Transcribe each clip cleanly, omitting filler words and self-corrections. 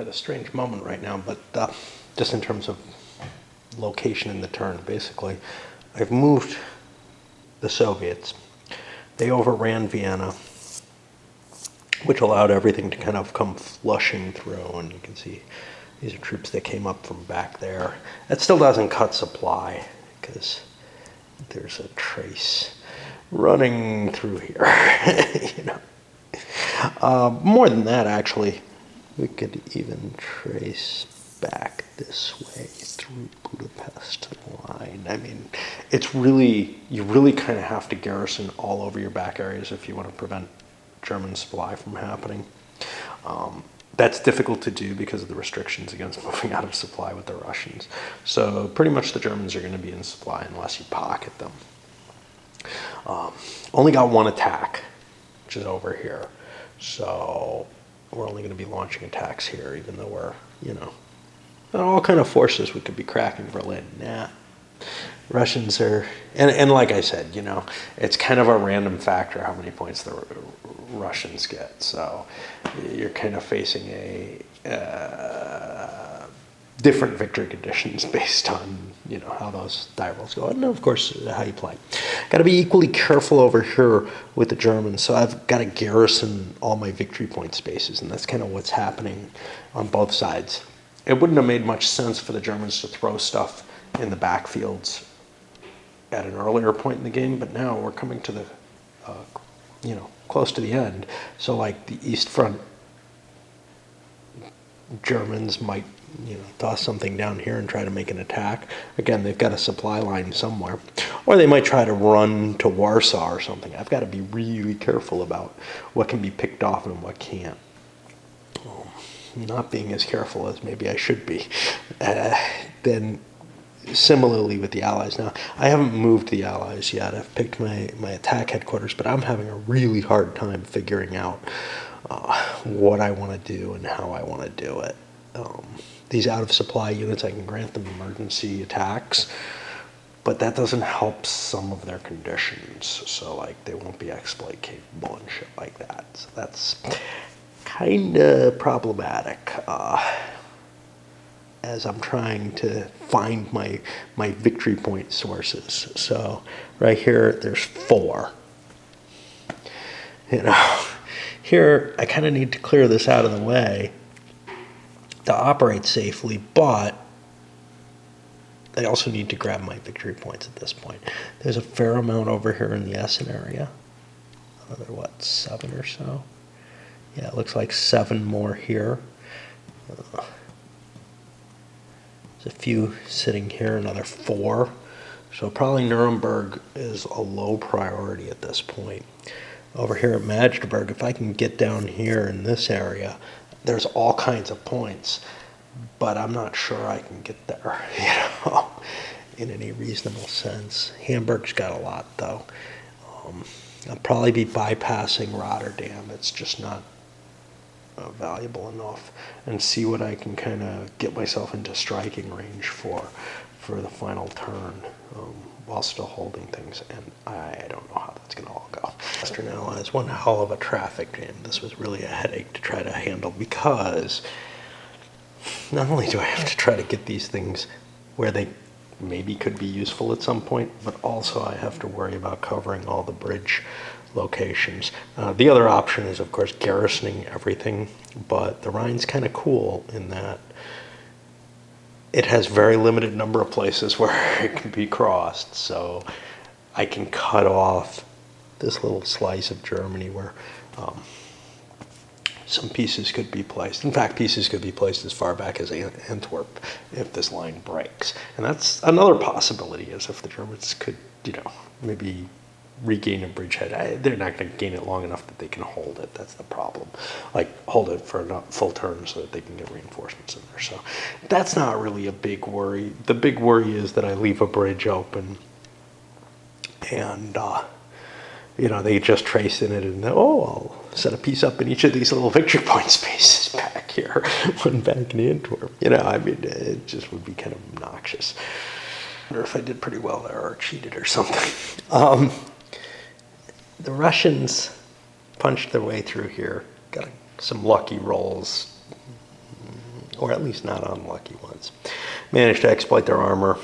At a strange moment right now, but just in terms of location in the turn, basically, I've moved the Soviets. They overran Vienna, which allowed everything to kind of come flushing through, and you can see these are troops that came up from back there. That still doesn't cut supply, because there's a trace running through here. you know. More than that, actually, we could even trace back this way through Budapest line. I mean, it's really, you really kind of have to garrison all over your back areas if you want to prevent German supply from happening. That's difficult to do because of the restrictions against moving out of supply with the Russians. So pretty much the Germans are going to be in supply unless you pocket them. Only got one attack, which is over here. So we're only going to be launching attacks here, even though we're, you know, all kind of forces we could be cracking Berlin. Nah. Russians are, and like I said, you know, it's kind of a random factor how many points the Russians get. So you're kind of facing a different victory conditions based on, you know, how those die rolls go, and of course how you play. Got to be equally careful over here with the Germans. So I've got to garrison all my victory point spaces, and that's kind of what's happening on both sides. It wouldn't have made much sense for the Germans to throw stuff in the backfields at an earlier point in the game, but now we're coming to the, you know, close to the end. So like the East Front Germans might, you know, toss something down here and try to make an attack. Again, they've got a supply line somewhere. Or they might try to run to Warsaw or something. I've got to be really careful about what can be picked off and what can't. Not being as careful as maybe I should be. Then similarly with the Allies. Now, I haven't moved the Allies yet. I've picked my attack headquarters, but I'm having a really hard time figuring out what I want to do and how I want to do it. These out-of-supply units, I can grant them emergency attacks, but that doesn't help some of their conditions. So, like, they won't be exploit capable and shit like that. So that's kind of problematic as I'm trying to find my victory point sources. So right here, there's 4. You know, here I kind of need to clear this out of the way to operate safely, but I also need to grab my victory points at this point. There's a fair amount over here in the Essen area. Another, what, 7 or so? Yeah, it looks like 7 more here. There's a few sitting here, another 4. So probably Nuremberg is a low priority at this point. Over here at Magdeburg, if I can get down here in this area, there's all kinds of points, but I'm not sure I can get there, you know, in any reasonable sense. Hamburg's got a lot, though. I'll probably be bypassing Rotterdam. It's just not valuable enough, and see what I can kind of get myself into striking range for the final turn, while still holding things, and I don't know how that's going to all go. Western Allies, one hell of a traffic jam. This was really a headache to try to handle, because not only do I have to try to get these things where they maybe could be useful at some point, but also I have to worry about covering all the bridge locations. The other option is, of course, garrisoning everything, but the Rhine's kind of cool in that it has very limited number of places where it can be crossed, so I can cut off this little slice of Germany where some pieces could be placed. In fact, pieces could be placed as far back as Antwerp if this line breaks. And that's another possibility, is if the Germans could, you know, maybe regain a bridgehead. They're not going to gain it long enough that they can hold it. That's the problem. Like, hold it for a full turn so that they can get reinforcements in there. So that's not really a big worry. The big worry is that I leave a bridge open and, you know, they just trace in it and, oh, I'll set a piece up in each of these little victory point spaces back here, one back in Antwerp. You know, I mean, it just would be kind of obnoxious. I wonder if I did pretty well there or cheated or something. The Russians punched their way through here, got some lucky rolls. or at least not unlucky ones, manage to exploit their armor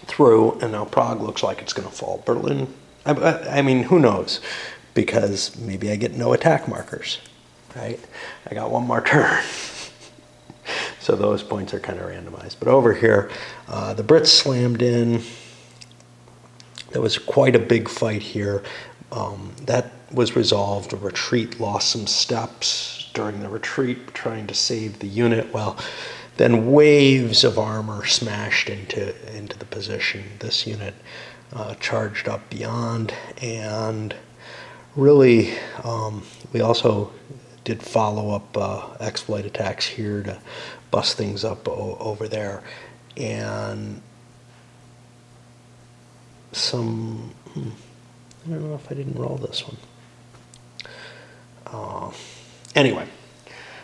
through, and now Prague looks like it's going to fall. Berlin, I mean, who knows? Because maybe I get no attack markers, right? I got one more turn. So those points are kind of randomized. But over here, the Brits slammed in. There was quite a big fight here. That was resolved. A retreat lost some steps during the retreat, trying to save the unit. Well, then waves of armor smashed into the position. This unit charged up beyond, and really, we also did follow-up exploit attacks here to bust things up over there. And some, I don't know if I didn't roll this one. Anyway,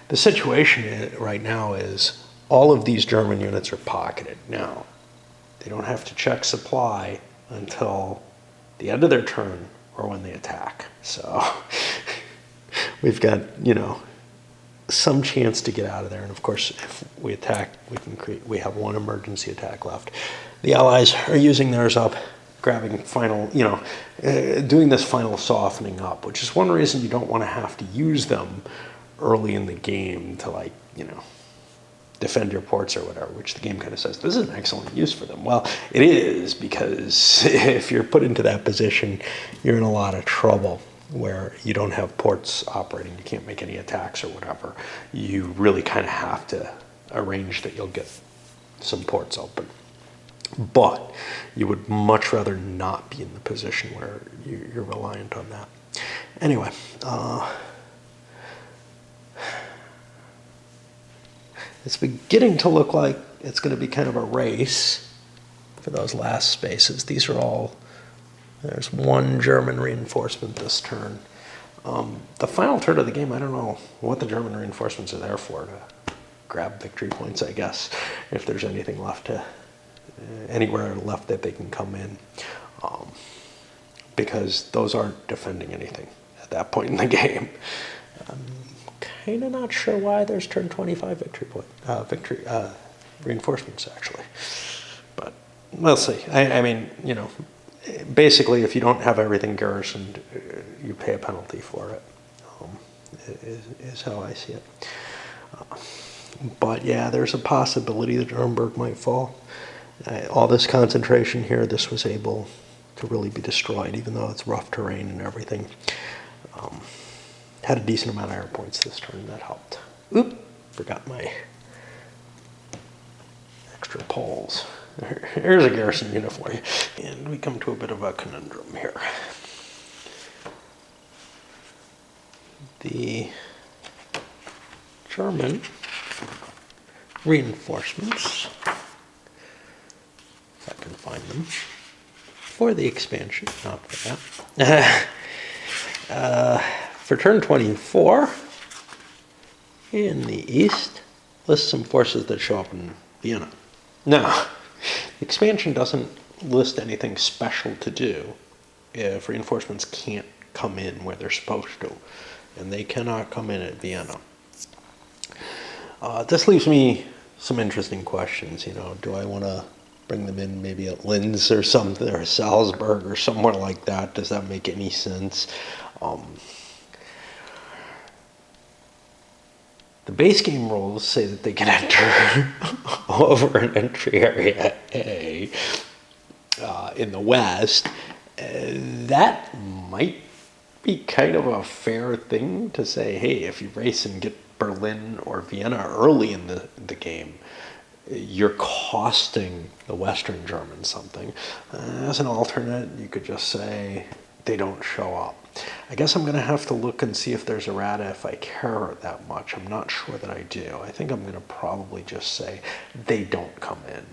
the situation right now is all of these German units are pocketed. Now, they don't have to check supply until the end of their turn or when they attack. So we've got, some chance to get out of there. And of course, if we attack, we have one emergency attack left. The Allies are using theirs up, grabbing final, doing this final softening up, which is one reason you don't want to have to use them early in the game to defend your ports or whatever, which the game kind of says, this is an excellent use for them. Well, it is, because if you're put into that position, you're in a lot of trouble where you don't have ports operating, you can't make any attacks or whatever. You really kind of have to arrange that you'll get some ports open. But you would much rather not be in the position where you're reliant on that. Anyway, it's beginning to look like it's going to be kind of a race for those last spaces. These are all, there's one German reinforcement this turn. The final turn of the game, I don't know what the German reinforcements are there for, to grab victory points, I guess, if there's anything left anywhere left that they can come in, because those aren't defending anything at that point in the game. I'm kind of not sure why there's turn 25 reinforcements, actually, but we'll see. I mean, basically, if you don't have everything garrisoned, you pay a penalty for it, is how I see it. But yeah, there's a possibility that Nuremberg might fall. All this concentration here, this was able to really be destroyed, even though it's rough terrain and everything. Had a decent amount of air points this turn, that helped. Oop, forgot my extra poles. Here's a garrison unit for you. And we come to a bit of a conundrum here. The German reinforcements, if I can find them, for the expansion, not for that. For turn 24, in the east, list some forces that show up in Vienna. Now, the expansion doesn't list anything special to do if reinforcements can't come in where they're supposed to, and they cannot come in at Vienna. This leaves me some interesting questions. Do I want to bring them in maybe at Linz or something, or Salzburg or somewhere like that? Does that make any sense? The base game rules say that they can enter over an entry area A in the west. That might be kind of a fair thing to say, hey, if you race and get Berlin or Vienna early in the game, you're costing the Western Germans something. As an alternate, you could just say they don't show up. I guess I'm going to have to look and see if there's errata if I care that much. I'm not sure that I do. I think I'm going to probably just say they don't come in.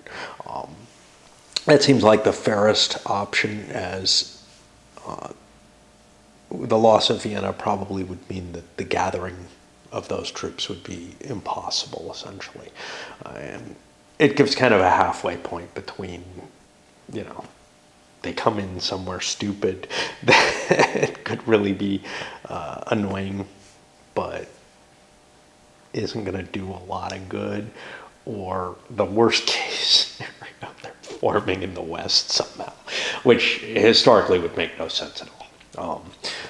That seems like the fairest option, as the loss of Vienna probably would mean that the gathering of those troops would be impossible, essentially. And it gives kind of a halfway point between, they come in somewhere stupid that could really be annoying, but isn't going to do a lot of good, or the worst case scenario, they're forming in the west somehow, which historically would make no sense at all.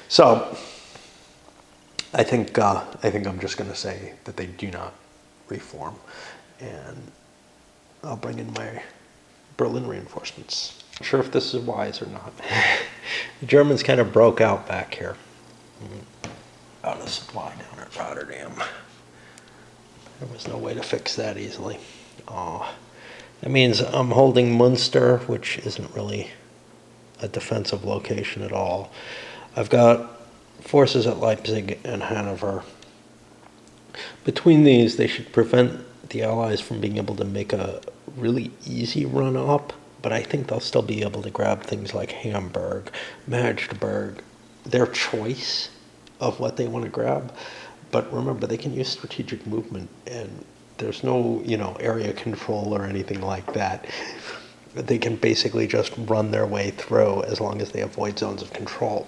So I think I'm just going to say that they do not reform, and I'll bring in my Berlin reinforcements. Not sure if this is wise or not. The Germans kind of broke out back here. Out of supply down at Rotterdam. There was no way to fix that easily. That means I'm holding Munster, which isn't really a defensive location at all. I've got forces at Leipzig and Hanover. Between these, they should prevent the Allies from being able to make a really easy run up, but I think they'll still be able to grab things like Hamburg, Magdeburg, their choice of what they want to grab. But remember, they can use strategic movement, and there's no, area control or anything like that. They can basically just run their way through as long as they avoid zones of control.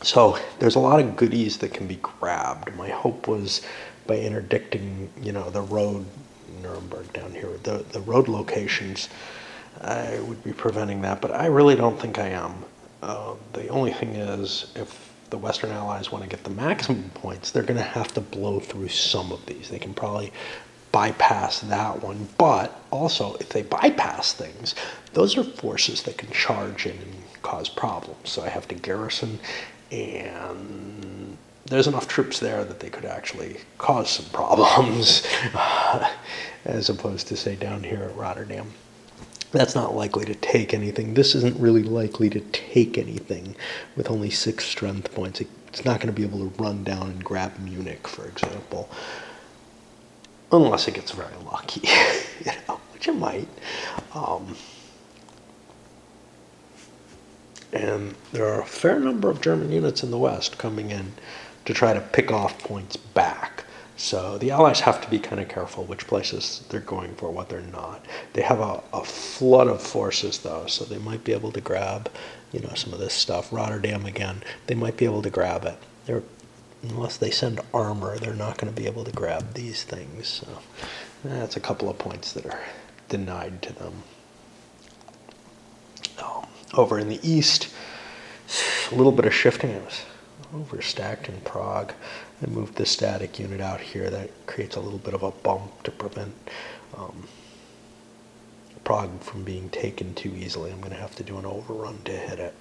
So there's a lot of goodies that can be grabbed. My hope was by interdicting, the road, Nuremberg down here, the road locations, I would be preventing that, but I really don't think I am. The only thing is, if the Western Allies want to get the maximum points, they're going to have to blow through some of these. They can probably bypass that one, but also if they bypass things, those are forces that can charge in and cause problems. So I have to garrison, and there's enough troops there that they could actually cause some problems, as opposed to, say, down here at Rotterdam. That's not likely to take anything. This isn't really likely to take anything with only 6 strength points. It's not going to be able to run down and grab Munich, for example, unless it gets very lucky, which it might. And there are a fair number of German units in the west coming in to try to pick off points back. So the Allies have to be kind of careful which places they're going for, what they're not. They have a flood of forces, though, so they might be able to grab, some of this stuff. Rotterdam, again, they might be able to grab it. Unless they send armor, they're not going to be able to grab these things. So that's a couple of points that are denied to them. Over in the east, a little bit of shifting. I was overstacked in Prague. I moved the static unit out here. That creates a little bit of a bump to prevent Prague from being taken too easily. I'm going to have to do an overrun to hit it.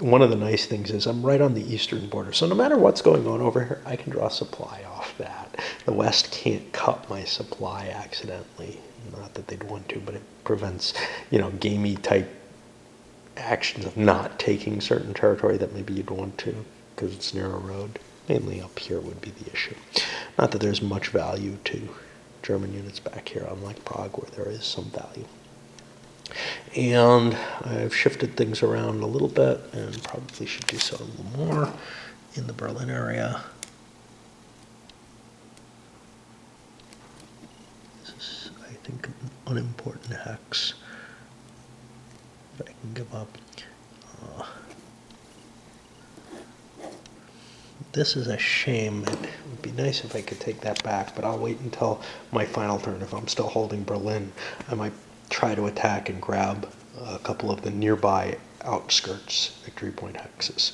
One of the nice things is I'm right on the eastern border. So no matter what's going on over here, I can draw supply off that. The West can't cut my supply accidentally. Not that they'd want to, but it prevents, gamey type actions of not taking certain territory that maybe you'd want to because it's near a road. Mainly up here would be the issue. Not that there's much value to German units back here, unlike Prague where there is some value. And I've shifted things around a little bit and probably should do so a little more in the Berlin area. This is, I think, an unimportant hex that I can give up. This is a shame. It would be nice if I could take that back, but I'll wait until my final turn. If I'm still holding Berlin, I might try to attack and grab a couple of the nearby outskirts victory point hexes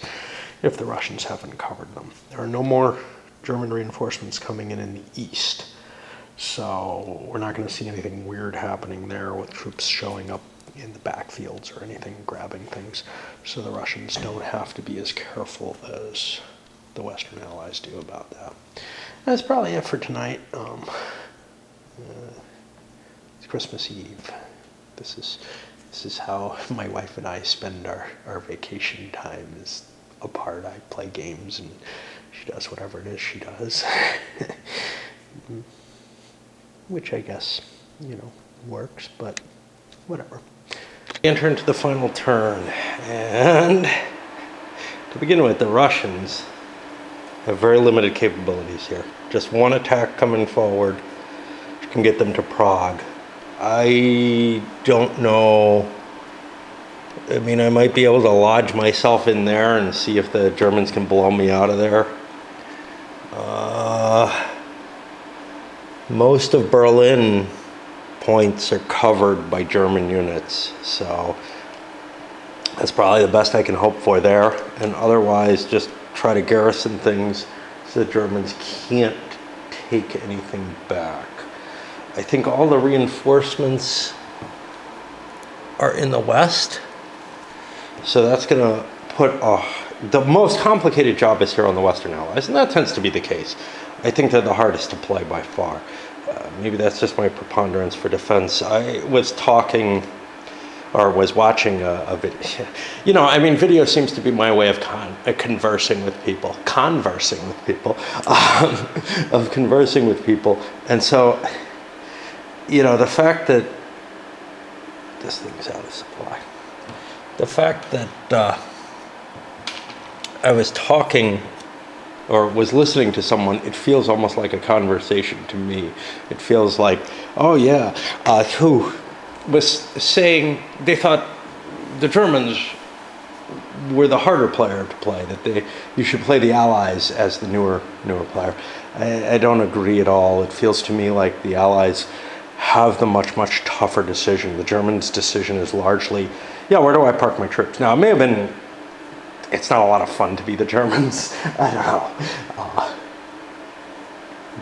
if the Russians haven't covered them. There are no more German reinforcements coming in the east, so we're not going to see anything weird happening there with troops showing up in the backfields or anything, grabbing things, so the Russians don't have to be as careful as the Western Allies do about that. That's probably it for tonight. It's Christmas Eve. This is how my wife and I spend our vacation time, is apart. I play games and she does whatever it is she does. Which I guess, works, but whatever. Enter into the final turn, and to begin with, the Russians have very limited capabilities here. Just one attack coming forward can get them to Prague. I don't know. I mean, I might be able to lodge myself in there and see if the Germans can blow me out of there. most of Berlin points are covered by German units, so that's probably the best I can hope for there. And otherwise, just try to garrison things so the Germans can't take anything back. I think all the reinforcements are in the west, so that's going to put the most complicated job is here on the Western Allies, and that tends to be the case. I think they're the hardest to play by far. Maybe that's just my preponderance for defense. I was talking, or was watching a video. You know, I mean, video seems to be my way of conversing with people. Of conversing with people. And so, you know, the fact that this thing's out of supply. The fact that I was talking or was listening to someone, it feels almost like a conversation to me. It feels like, oh yeah, who was saying they thought the Germans were the harder player to play, that you should play the Allies as the newer player. I don't agree at all. It feels to me like the Allies have the much tougher decision. The Germans' decision is largely, yeah, where do I park my troops? Now, it may have been, it's not a lot of fun to be the Germans. I don't know.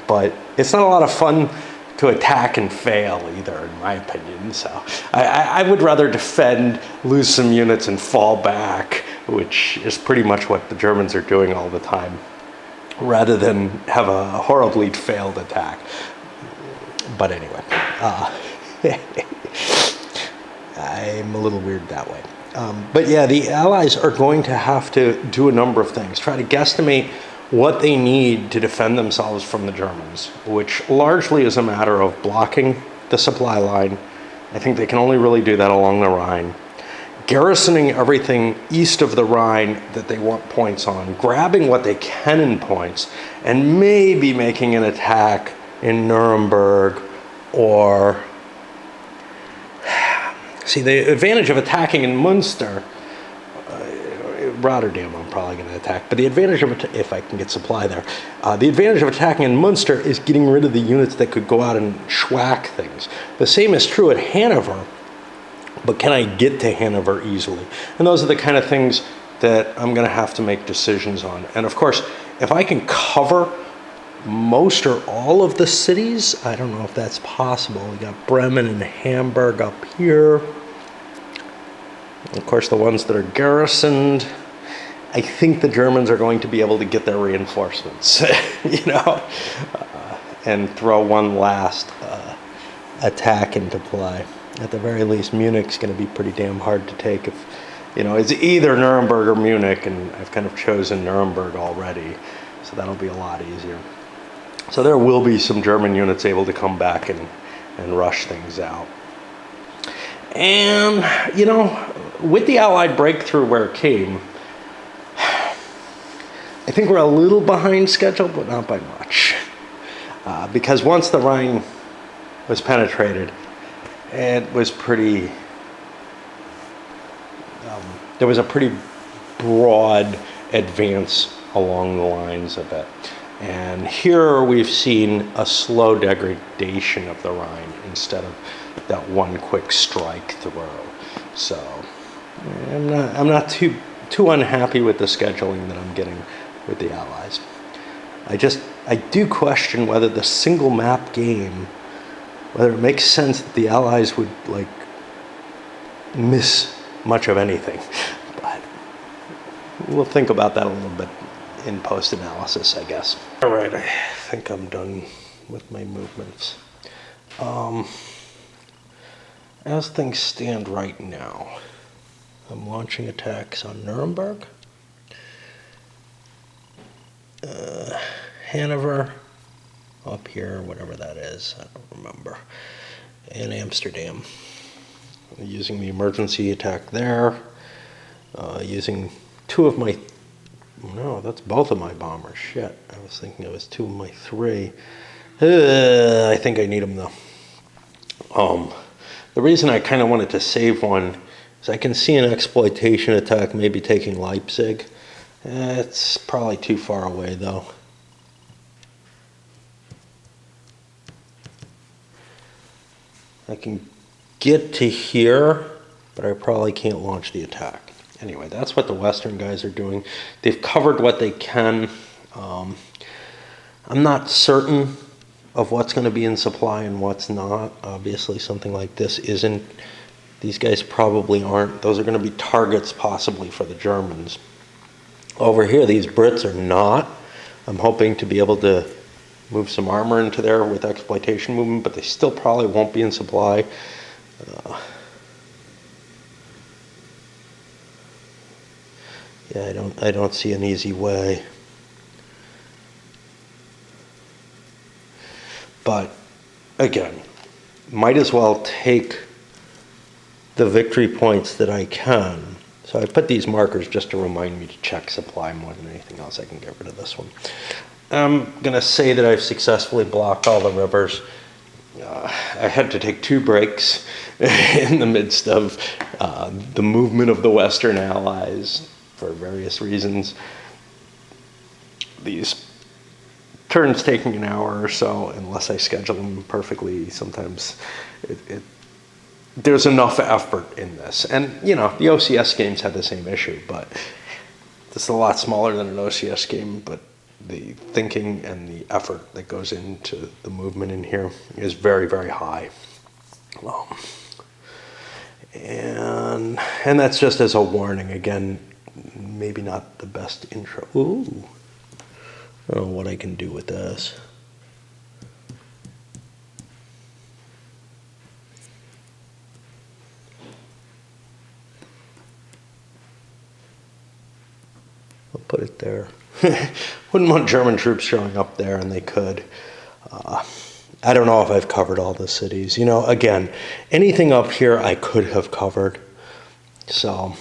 But it's not a lot of fun to attack and fail either, in my opinion. So I would rather defend, lose some units, and fall back, which is pretty much what the Germans are doing all the time, rather than have a horribly failed attack. But anyway, I'm a little weird that way. But yeah, the Allies are going to have to do a number of things. Try to guesstimate what they need to defend themselves from the Germans, which largely is a matter of blocking the supply line. I think they can only really do that along the Rhine. Garrisoning everything east of the Rhine that they want points on, grabbing what they can in points, and maybe making an attack in Nuremberg or... See, the advantage of attacking in Munster, Rotterdam I'm probably going to attack, but the advantage of, if I can get supply there, the advantage of attacking in Munster is getting rid of the units that could go out and schwack things. The same is true at Hanover, but can I get to Hanover easily? And those are the kind of things that I'm going to have to make decisions on. And of course, if I can cover most or all of the cities, I don't know if that's possible. We got Bremen and Hamburg up here. Of course, the ones that are garrisoned, I think the Germans are going to be able to get their reinforcements, and throw one last attack into play. At the very least, Munich's going to be pretty damn hard to take. If it's either Nuremberg or Munich, and I've kind of chosen Nuremberg already, so that'll be a lot easier. So there will be some German units able to come back and rush things out. And, with the Allied breakthrough where it came, I think we're a little behind schedule, but not by much. Because once the Rhine was penetrated, it was pretty... there was a pretty broad advance along the lines of it. And here we've seen a slow degradation of the Rhine instead of that one quick strike through. So I'm not too unhappy with the scheduling that I'm getting with the Allies. I do question whether the single map game, whether it makes sense that the Allies would miss much of anything. But we'll think about that a little bit in post-analysis, I guess. All right, I think I'm done with my movements. As things stand right now, I'm launching attacks on Nuremberg, Hanover, up here, whatever that is, I don't remember, and Amsterdam. Using the emergency attack there, using that's both of my bombers. Shit, I was thinking it was 2 of my 3. I think I need them though. The reason I kind of wanted to save one is I can see an exploitation attack maybe taking Leipzig. It's probably too far away though. I can get to here, but I probably can't launch the attack. Anyway, that's what the Western guys are doing. They've covered what they can. I'm not certain of what's going to be in supply and what's not. Obviously, something like this isn't. These guys probably aren't. Those are going to be targets possibly for the Germans. Over here, these Brits are not. I'm hoping to be able to move some armor into there with exploitation movement, but they still probably won't be in supply. Yeah, I don't see an easy way. But again, might as well take the victory points that I can. So I put these markers just to remind me to check supply more than anything else. I can get rid of this one. I'm gonna say that I've successfully blocked all the rivers. I had to take 2 breaks in the midst of the movement of the Western Allies for various reasons. These turns taking an hour or so, unless I schedule them perfectly, sometimes there's enough effort in this. And, you know, the OCS games had the same issue, but this is a lot smaller than an OCS game, but the thinking and the effort that goes into the movement in here is very, very high. And that's just as a warning. Again, maybe not the best intro. Ooh. I don't know what I can do with this. I'll put it there. Wouldn't want German troops showing up there, and they could. I don't know if I've covered all the cities. You know, again, anything up here I could have covered. So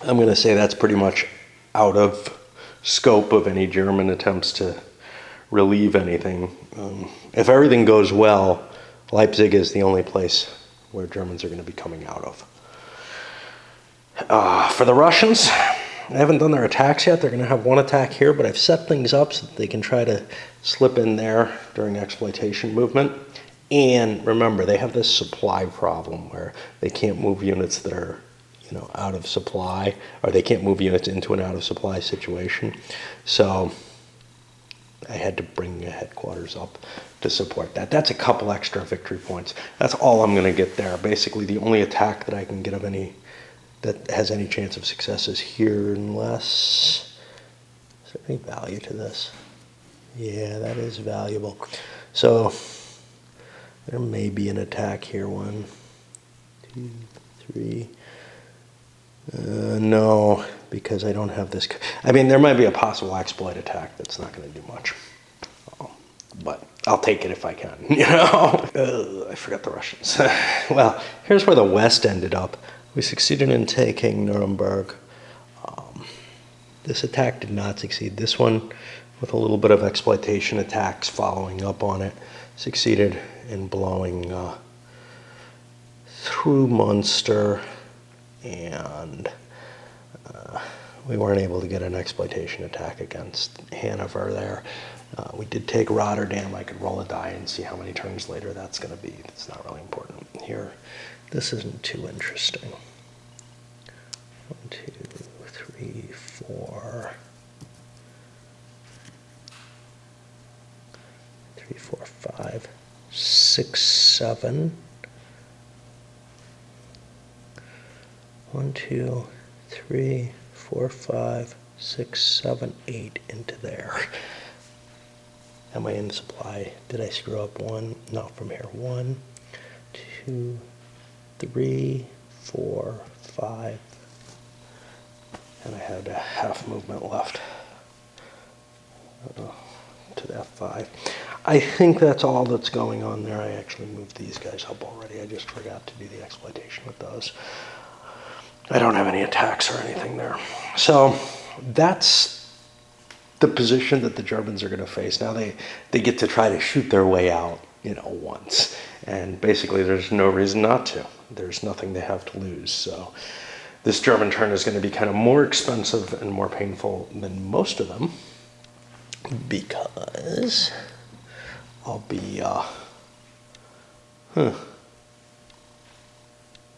I'm going to say that's pretty much out of scope of any German attempts to relieve anything. If everything goes well, Leipzig is the only place where Germans are going to be coming out of. For the Russians, they haven't done their attacks yet. They're going to have 1 attack here, but I've set things up so that they can try to slip in there during exploitation movement. And remember, they have this supply problem where they can't move units that are, you know, out of supply, or they can't move units into an out of supply situation. So I had to bring a headquarters up to support that. That's a couple extra victory points. That's all I'm going to get there. Basically, the only attack that I can get of any that has any chance of success is here, unless... Is there any value to this? Yeah, that is valuable. So there may be an attack here. 1, 2, 3... no, because I don't have this. I mean, there might be a possible exploit attack that's not going to do much. But I'll take it if I can, you know? I forgot the Russians. Well, here's where the West ended up. We succeeded in taking Nuremberg. This attack did not succeed. This one, with a little bit of exploitation attacks following up on it, succeeded in blowing through Munster, and we weren't able to get an exploitation attack against Hanover there. We did take Rotterdam. I could roll a die and see how many turns later that's going to be. It's not really important here. This isn't too interesting. 1, 2, 3, 4. 3, 4, 5, 6, 7. 1, 2, 3, 4, 5, 6, 7, 8 into there. Am I in supply? Did I screw up 1? No, from here. 1, 2, 3, 4, 5. And I had a half movement left to F5. I think that's all that's going on there. I actually moved these guys up already. I just forgot to do the exploitation with those. I don't have any attacks or anything there. So that's the position that the Germans are going to face. Now they get to try to shoot their way out, you know, once. And basically there's no reason not to. There's nothing they have to lose. So this German turn is going to be kind of more expensive and more painful than most of them, because I'll be,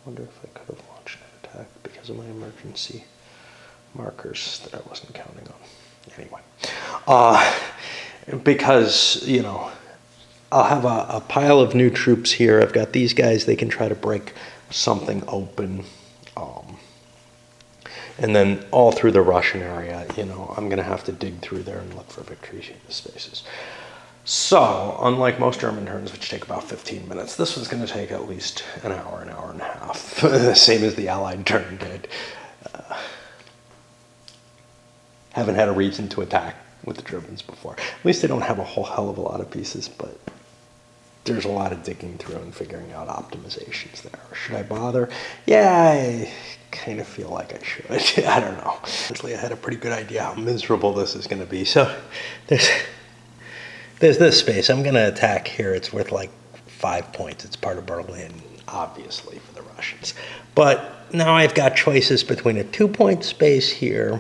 wonder if I could have launched an attack because of my emergency markers that I wasn't counting on. Anyway, because, you know, I'll have a pile of new troops here. I've got these guys, they can try to break something open. And then all through the Russian area, you know, I'm going to have to dig through there and look for victory spaces. So, unlike most German turns, which take about 15 minutes, this one's going to take at least an hour and a half, the same as the Allied turn did. Haven't had a reason to attack with the Germans before. At least they don't have a whole hell of a lot of pieces, but there's a lot of digging through and figuring out optimizations there. Should I bother? Yeah, I kind of feel like I should. I don't know. Honestly, I had a pretty good idea how miserable this is going to be. So there's this space. I'm going to attack here. It's worth like 5 points. It's part of Berlin, obviously, for the Russians. But now I've got choices between a 2-point space here,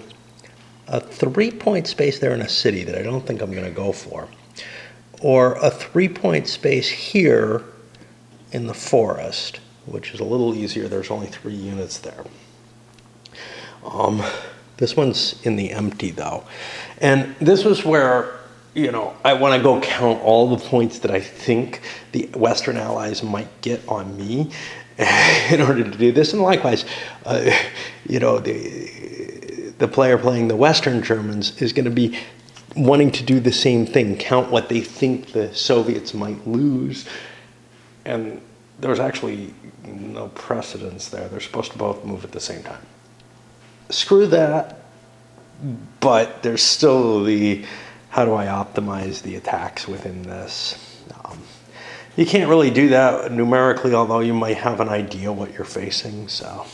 a 3-point space there in a city that I don't think I'm going to go for, or a 3-point space here in the forest, which is a little easier. There's only 3 units there. This one's in the empty, though. And this was where, you know, I want to go count all the points that I think the Western Allies might get on me in order to do this. And likewise, you know, the player playing the Western Germans is going to be wanting to do the same thing, count what they think the Soviets might lose. And there's actually no precedence there. They're supposed to both move at the same time. Screw that, but there's still the, how do I optimize the attacks within this? You can't really do that numerically, although you might have an idea what you're facing, so.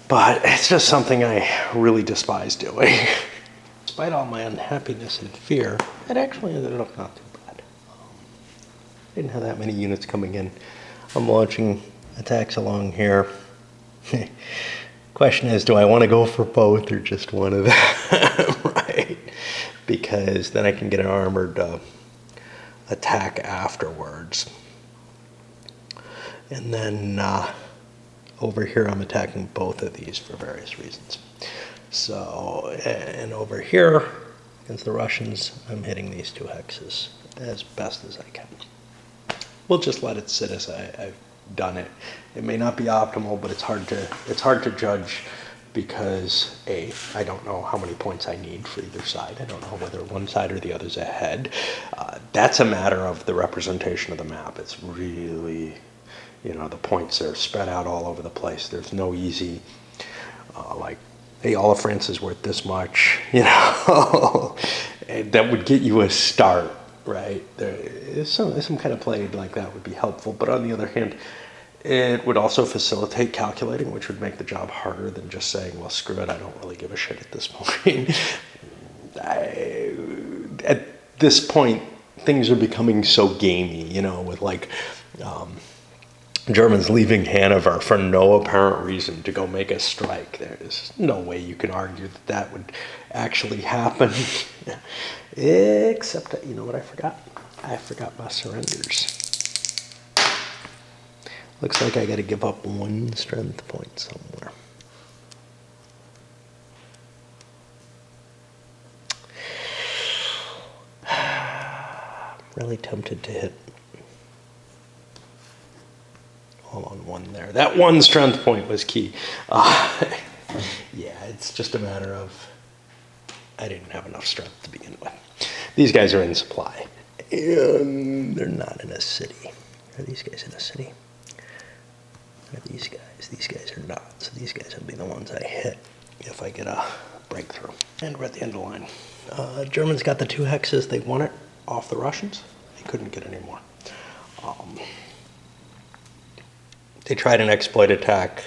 But it's just something I really despise doing. Despite all my unhappiness and fear, it actually ended up not too bad. Didn't have that many units coming in. I'm launching attacks along here. Question is, do I want to go for both or just one of them, right? Because then I can get an armored attack afterwards. And then over here I'm attacking both of these for various reasons. So, and over here against the Russians, I'm hitting these 2 hexes as best as I can. We'll just let it sit as I've done it. It may not be optimal, but it's hard to judge because I don't know how many points I need for either side. I don't know whether one side or the other's ahead. That's a matter of the representation of the map. It's really, you know, the points are spread out all over the place. There's no easy, like, hey, all of France is worth this much, you know. And that would get you a start, right? Some kind of play like that would be helpful. But on the other hand, it would also facilitate calculating, which would make the job harder than just saying, well, screw it, I don't really give a shit at this point. At this point, things are becoming so gamey, you know, with like Germans leaving Hanover for no apparent reason to go make a strike. There's no way you can argue that that would actually happen. Except, you know what I forgot? I forgot my surrenders. Looks like I got to give up 1 strength point somewhere. I'm really tempted to hit all on 1 there. That 1 strength point was key. Yeah, it's just a matter of I didn't have enough strength to begin with. These guys are in supply. And they're not in a city. Are these guys in a city? Are these guys? These guys are not. So these guys will be the ones I hit if I get a breakthrough. And we're at the end of the line. Germans got the 2 hexes. They won it off the Russians. They couldn't get any more. They tried an exploit attack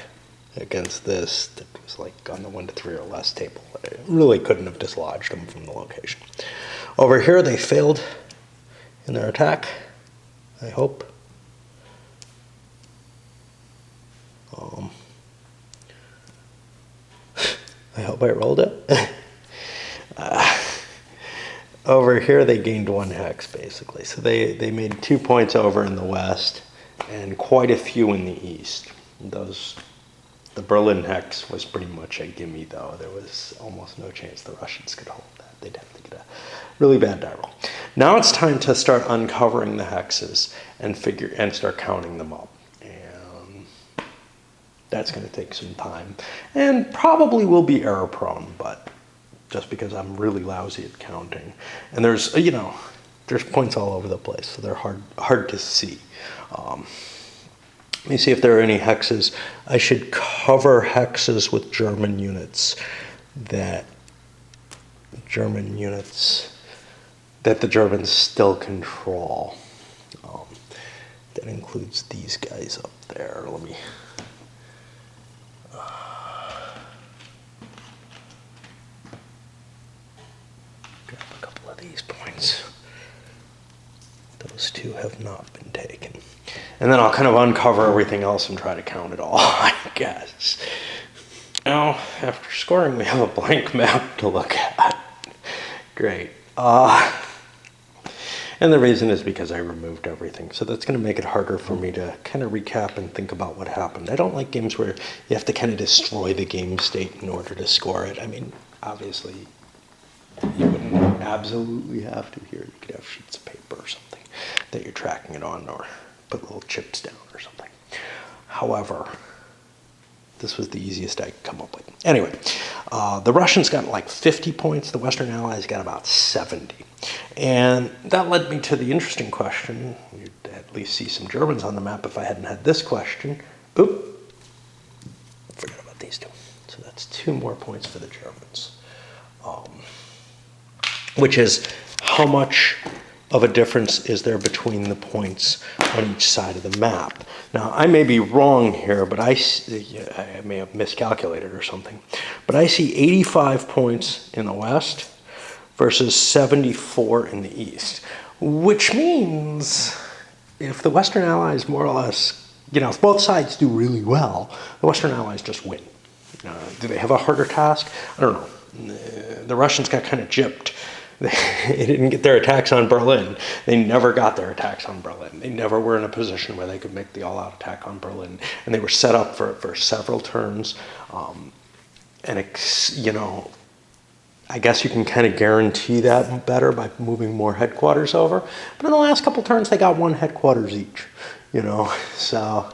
against this that was like on the 1 to 3 or less table. It really couldn't have dislodged them from the location. Over here, they failed in their attack, I hope. I hope I rolled it. Over here, they gained 1 hex, basically. So they made 2 points over in the west and quite a few in the east. The Berlin hex was pretty much a gimme, though. There was almost no chance the Russians could hold that. They'd have to get a really bad die roll. Now it's time to start uncovering the hexes and start counting them up. And that's going to take some time and probably will be error prone, but just because I'm really lousy at counting. And there's points all over the place, so they're hard to see. Let me see if there are any hexes. I should cover hexes with German units that the Germans still control. That includes these guys up there. Let me grab a couple of these points. Those two have not been taken. And then I'll kind of uncover everything else and try to count it all, I guess. Now, after scoring, we have a blank map to look at. Great. And the reason is because I removed everything. So that's going to make it harder for me to kind of recap and think about what happened. I don't like games where you have to kind of destroy the game state in order to score it. I mean, obviously, you wouldn't absolutely have to here. You could have sheets of paper or something that you're tracking it on, or put little chips down or something. However, this was the easiest I could come up with. Anyway, the Russians got like 50 points. The Western Allies got about 70. And that led me to the interesting question. You'd at least see some Germans on the map if I hadn't had this question. Oop. Forgot about these two. So that's 2 more points for the Germans. Which is how much of a difference is there between the points on each side of the map. Now, I may be wrong here, but I may have miscalculated or something, but I see 85 points in the West versus 74 in the East, which means if the Western Allies more or less, if both sides do really well, the Western Allies just win. Do they have a harder task? I don't know. The Russians got kind of gypped. They didn't get their attacks on Berlin. They never got their attacks on Berlin. They never were in a position where they could make the all-out attack on Berlin. And they were set up for several turns. I guess you can kind of guarantee that better by moving more headquarters over. But in the last couple turns, they got 1 headquarters each. So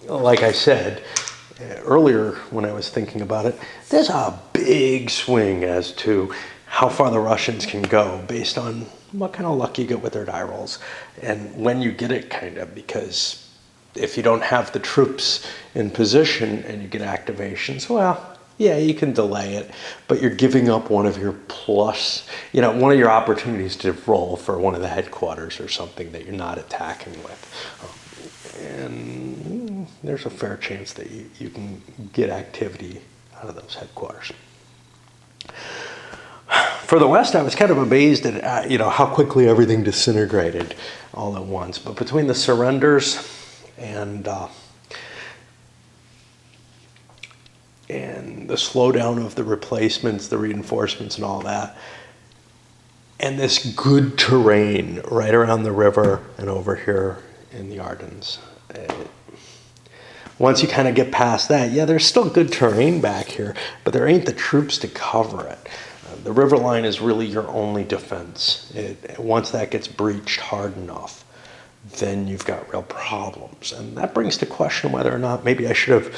like I said earlier when I was thinking about it, there's a big swing as to how far the Russians can go based on what kind of luck you get with their die rolls and when you get it, kind of, because if you don't have the troops in position and you get activations, well, yeah, you can delay it, but you're giving up one of your one of your opportunities to roll for one of the headquarters or something that you're not attacking with. And there's a fair chance that you can get activity out of those headquarters. For the West, I was kind of amazed at how quickly everything disintegrated all at once. But between the surrenders and the slowdown of the replacements, the reinforcements, and all that, and this good terrain right around the river and over here in the Ardennes. Once you kind of get past that, yeah, there's still good terrain back here, but there ain't the troops to cover it. The river line is really your only defense. Once that gets breached hard enough, then you've got real problems. And that brings to question whether or not maybe I should have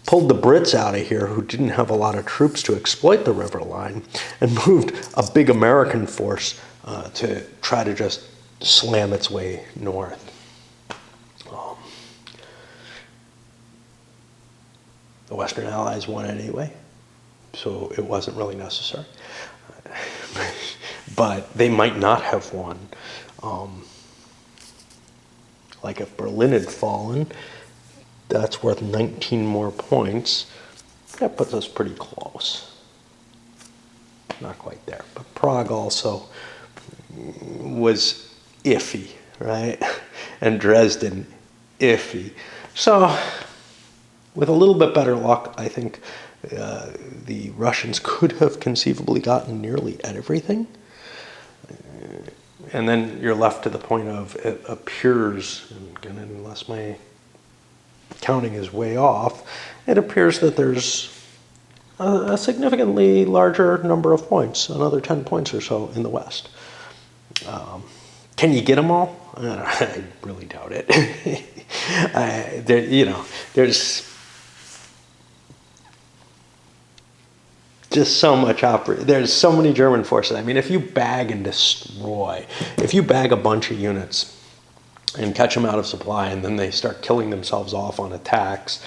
pulled the Brits out of here, who didn't have a lot of troops to exploit the river line, and moved a big American force to try to just slam its way north. The Western Allies won anyway, so it wasn't really necessary. But they might not have won. Like if Berlin had fallen, that's worth 19 more points. That puts us pretty close. Not quite there, but Prague also was iffy, right? And Dresden, iffy. So with a little bit better luck, I think the Russians could have conceivably gotten nearly everything. And then you're left to the point of, it appears, and and unless my counting is way off, it appears that there's a significantly larger number of points, another 10 points or so in the West. Can you get them all? I really doubt it. There's just so much there's so many German forces. I mean, if you bag and destroy, if you bag a bunch of units and catch them out of supply and then they start killing themselves off on attacks,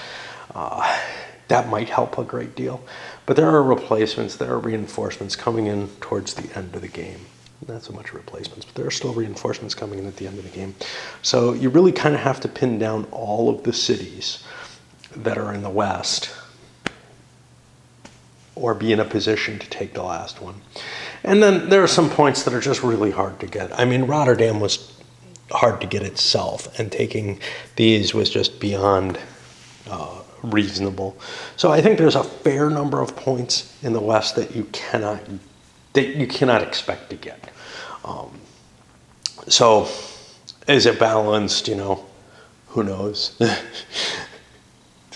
that might help a great deal. But there are replacements, there are reinforcements coming in towards the end of the game. Not so much replacements, but there are still reinforcements coming in at the end of the game. So you really kind of have to pin down all of the cities that are in the West or be in a position to take the last one. And then there are some points that are just really hard to get. I mean, Rotterdam was hard to get itself, and taking these was just beyond reasonable. So I think there's a fair number of points in the West that you cannot expect to get. So is it balanced? Who knows? This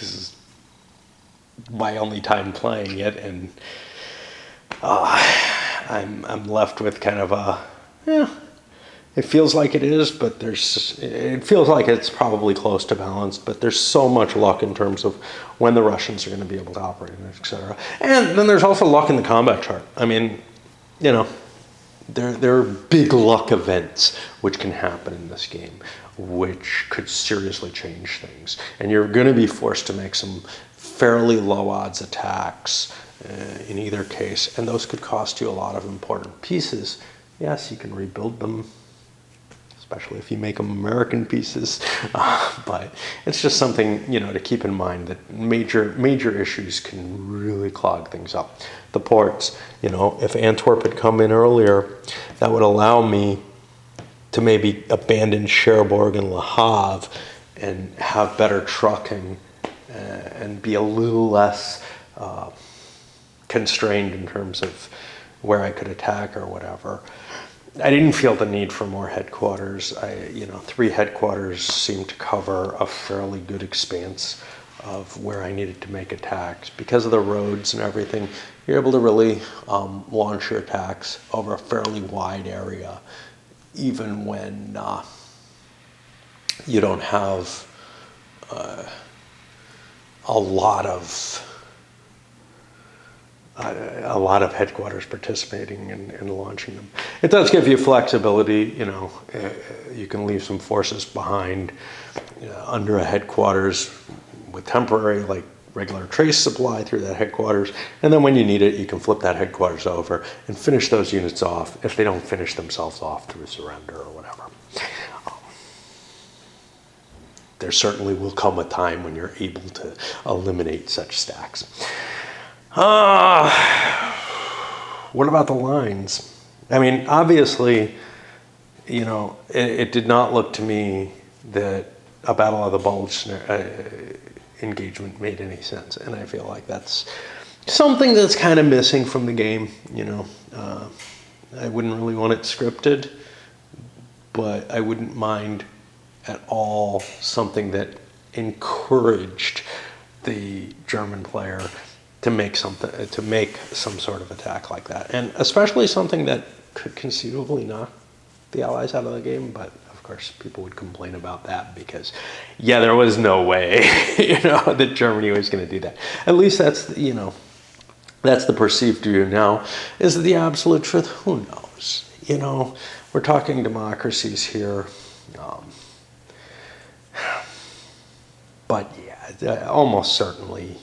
is my only time playing it, and I'm left with kind of it feels like it is, but it feels like it's probably close to balanced, but there's so much luck in terms of when the Russians are going to be able to operate, etc. And then there's also luck in the combat chart. I mean, there are big luck events which can happen in this game, which could seriously change things. And you're going to be forced to make some fairly low odds attacks in either case, and those could cost you a lot of important pieces. Yes, you can rebuild them, especially if you make them American pieces, but it's just something to keep in mind, that major issues can really clog things up. The ports, if Antwerp had come in earlier, that would allow me to maybe abandon Cherbourg and Le Havre and have better trucking and be a little less constrained in terms of where I could attack or whatever. I didn't feel the need for more headquarters. 3 headquarters seemed to cover a fairly good expanse of where I needed to make attacks. Because of the roads and everything, you're able to really launch your attacks over a fairly wide area, even when you don't have a lot of headquarters participating in launching them. It does give you flexibility. You can leave some forces behind under a headquarters with temporary, like regular trace supply through that headquarters, and then when you need it, you can flip that headquarters over and finish those units off if they don't finish themselves off through surrender or whatever. There certainly will come a time when you're able to eliminate such stacks. What about the lines? I mean, obviously, it did not look to me that a Battle of the Bulge engagement made any sense, and I feel like that's something that's kind of missing from the game. I wouldn't really want it scripted, but I wouldn't mind at all something that encouraged the German player to make some sort of attack like that, and especially something that could conceivably knock the Allies out of the game. But of course, people would complain about that because, there was no way, that Germany was going to do that. At least that's that's the perceived view now. Is it the absolute truth? Who knows? We're talking democracies here. But almost certainly,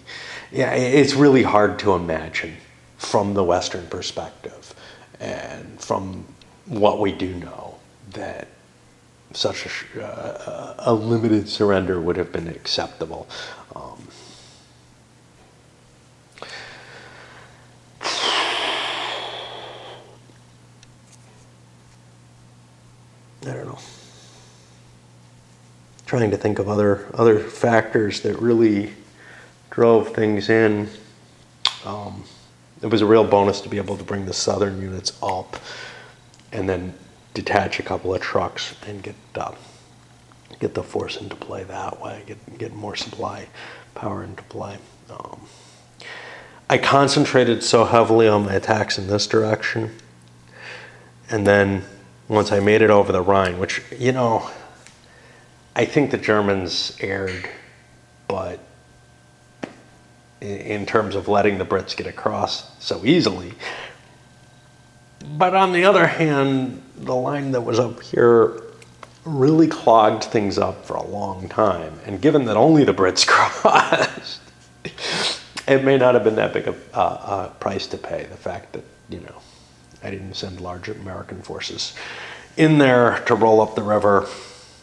it's really hard to imagine from the Western perspective and from what we do know that such a limited surrender would have been acceptable. I don't know. Trying to think of other factors that really drove things in. It was a real bonus to be able to bring the southern units up and then detach a couple of trucks and get get the force into play that way, get more supply power into play. I concentrated so heavily on my attacks in this direction, and then once I made it over the Rhine, which, you know, I think the Germans erred, but in terms of letting the Brits get across so easily. But on the other hand, the line that was up here really clogged things up for a long time. And given that only the Brits crossed, it may not have been that big a price to pay. The fact that, you know, I didn't send large American forces in there to roll up the river.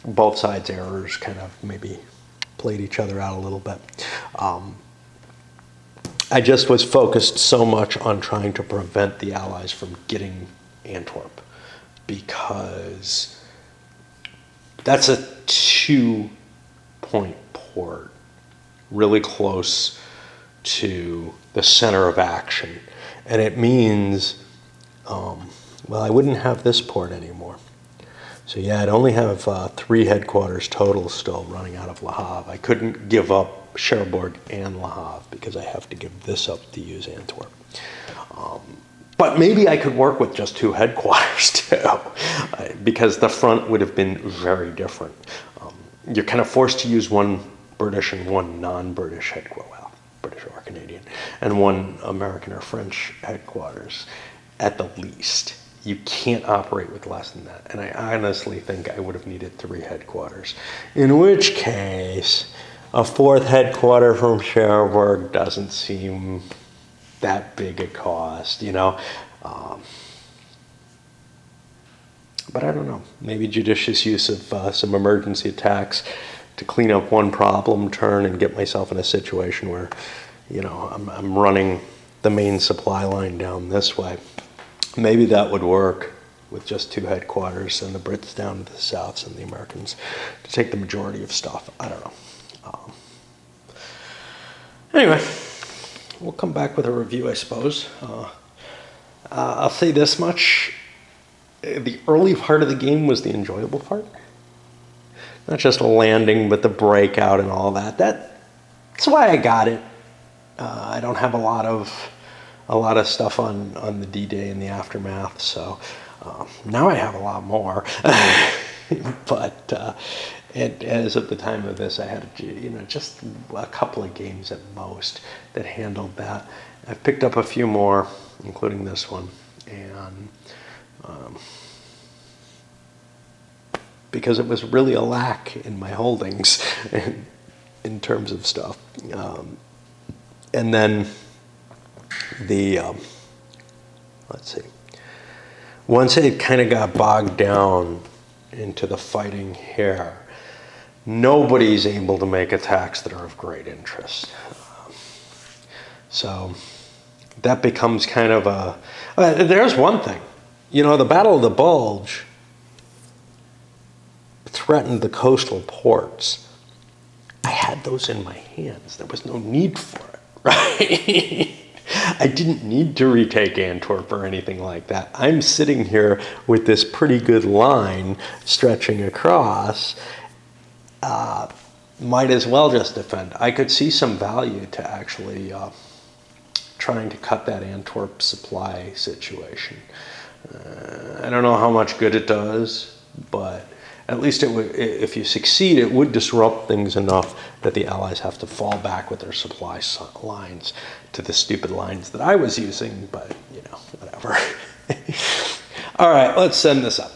Both sides' errors kind of maybe played each other out a little bit. I just was focused so much on trying to prevent the Allies from getting Antwerp, because that's a 2-point port really close to the center of action. And it means, well, I wouldn't have this port anymore. So yeah, I'd only have 3 headquarters total still running out of Le Havre. I couldn't give up Cherbourg and Le Havre because I have to give this up to use Antwerp. But maybe I could work with just 2 headquarters too, because the front would have been very different. You're kind of forced to use 1 British and 1 non-British headquarters, well, British or Canadian, and 1 American or French headquarters at the least. You can't operate with less than that. And I honestly think I would have needed 3 headquarters. In which case, a 4th headquarter from Cherbourg doesn't seem that big a cost, you know. But I don't know. Maybe judicious use of some emergency attacks to clean up one problem turn and get myself in a situation where, you know, I'm running the main supply line down this way. Maybe that would work with just 2 headquarters and the Brits down to the south and the Americans to take the majority of stuff. I don't know. Anyway, we'll come back with a review, I suppose. I'll say this much. The early part of the game was the enjoyable part. Not just landing, but the breakout and all that. That's why I got it. I don't have a lot of stuff on the D-Day and the aftermath, so now I have a lot more. But as of the time of this, I had, you know, just a couple of games at most that handled that. I've picked up a few more, including this one, and because it was really a lack in my holdings in terms of stuff. And then the, let's see, once it kind of got bogged down into the fighting here, nobody's able to make attacks that are of great interest. So that becomes kind of a, there's one thing, you know, the Battle of the Bulge threatened the coastal ports. I had those in my hands. There was no need for it, right? I didn't need to retake Antwerp or anything like that. I'm sitting here with this pretty good line stretching across. Might as well just defend. I could see some value to actually trying to cut that Antwerp supply situation. I don't know how much good it does, but at least it would, if you succeed, it would disrupt things enough that the Allies have to fall back with their supply lines to the stupid lines that I was using, but, you know, whatever. All right, let's send this up.